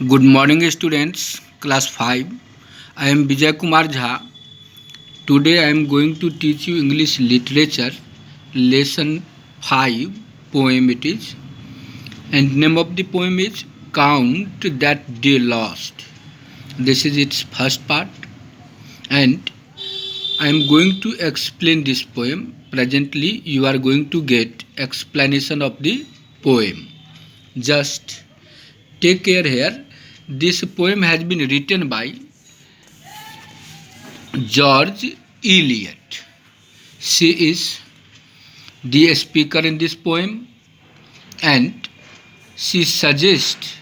Good morning, students. Class 5. I am Vijay Kumar Jha. Today I am going to teach you English literature, lesson 5 poem it is. And name of the poem is Count That Day Lost. This is its first part. And I am going to explain this poem. Presently you are going to get explanation of the poem. Just take care here. This poem has been written by George Eliot. She is the speaker in this poem, and she suggests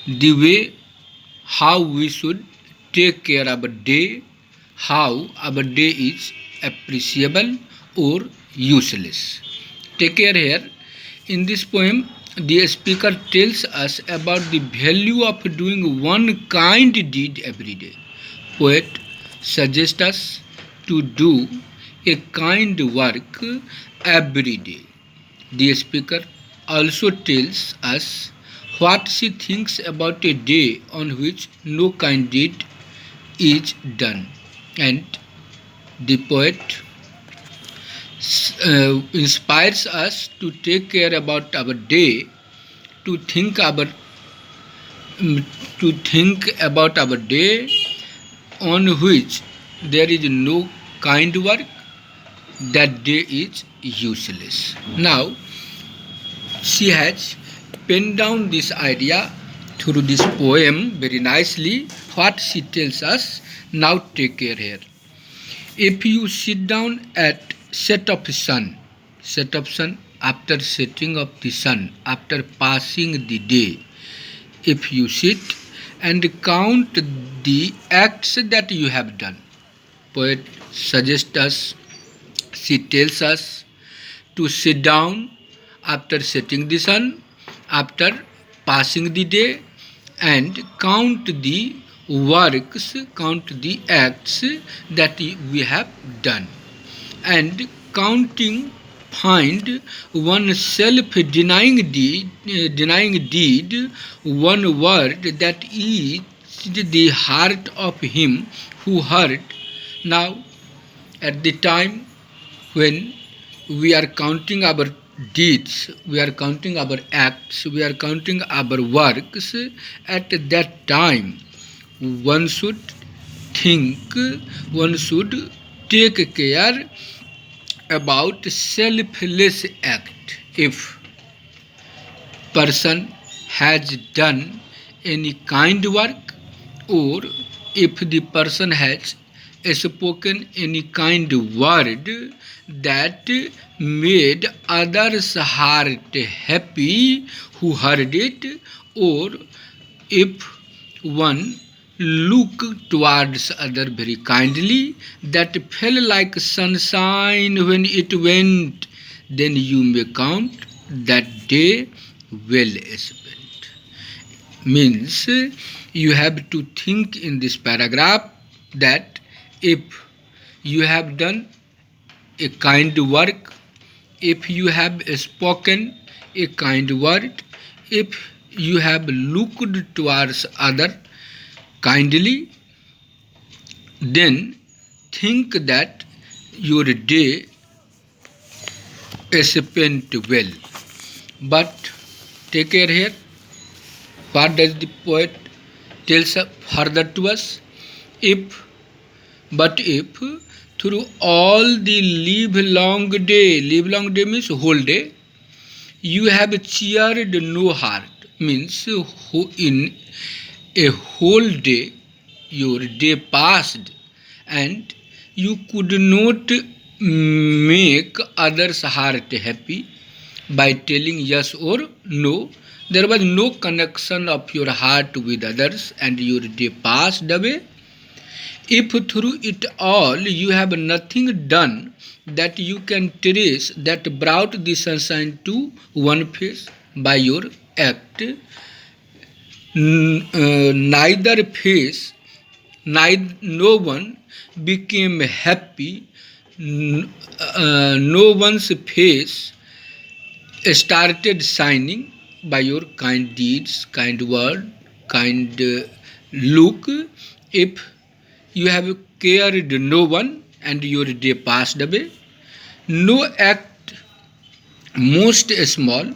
the way how we should take care of our day, how our day is appreciable or useless. Take care here. In this poem, the speaker tells us about the value of doing one kind deed every day. Poet suggests us to do a kind work every day. The speaker also tells us what she thinks about a day on which no kind deed is done. And the poet inspires us to take care about our day, to think about our day on which there is no kind work. That day is useless. Now she has penned down this idea through this poem very nicely. What she tells us, now take care here. If you sit down at set of sun after setting of the sun, after passing the day, if you sit and count the acts that you have done, poet suggests us, she tells us to sit down after setting the sun, after passing the day, and count the works, count the acts that we have done. And counting, find one self-denying deed, one word that is the heart of him who heard. Now, at the time when we are counting our deeds, we are counting our acts, we are counting our works, at that time one should think, one should take care about selfless act. If person has done any kind work, or if the person has spoken any kind word that made others' heart happy who heard it, or if one look towards other very kindly, that fell like sunshine when it went, then you may count that day well spent. Means you have to think in this paragraph that if you have done a kind work, if you have spoken a kind word, if you have looked towards other kindly, then think that your day is spent well. But take care here. What does the poet tells further to us? If through all the livelong day means whole day, you have cheered no heart, means in a whole day your day passed and you could not make others' heart happy by telling yes or no. There was no connection of your heart with others and your day passed away. If through it all you have nothing done that you can trace that brought the sunshine to one face by your act, neither face, no one became happy, no one's face started shining by your kind deeds, kind word, kind look if you have cared no one and your day passed away. No act most small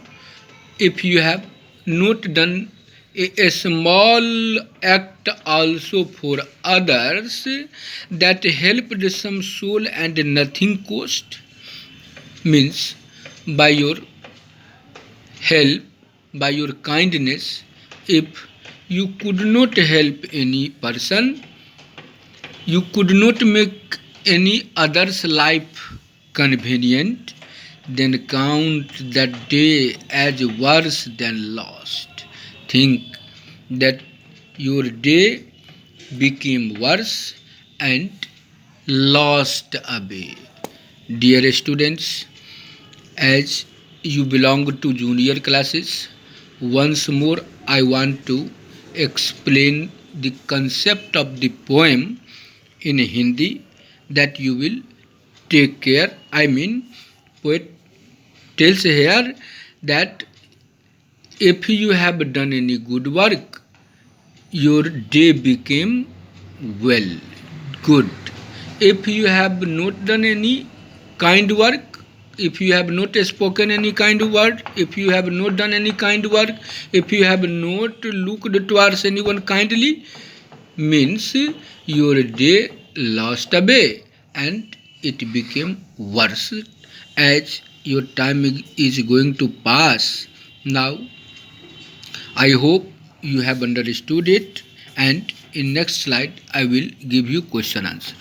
if you have not done a small act also for others that helped some soul and nothing cost, means by your help, by your kindness, if you could not help any person, you could not make any other's life convenient, then count that day as worse than lost. Think that your day became worse and lost away. Dear students, as you belong to junior classes, once more I want to explain the concept of the poem in Hindi that you will take care. I mean, poet tells here that if you have done any good work, your day became well, good. If you have not done any kind work, if you have not spoken any kind word, if you have not done any kind work, if you have not looked towards anyone kindly, means your day lost away and it became worse as your time is going to pass. Now I hope you have understood it, and in next slide I will give you question answer.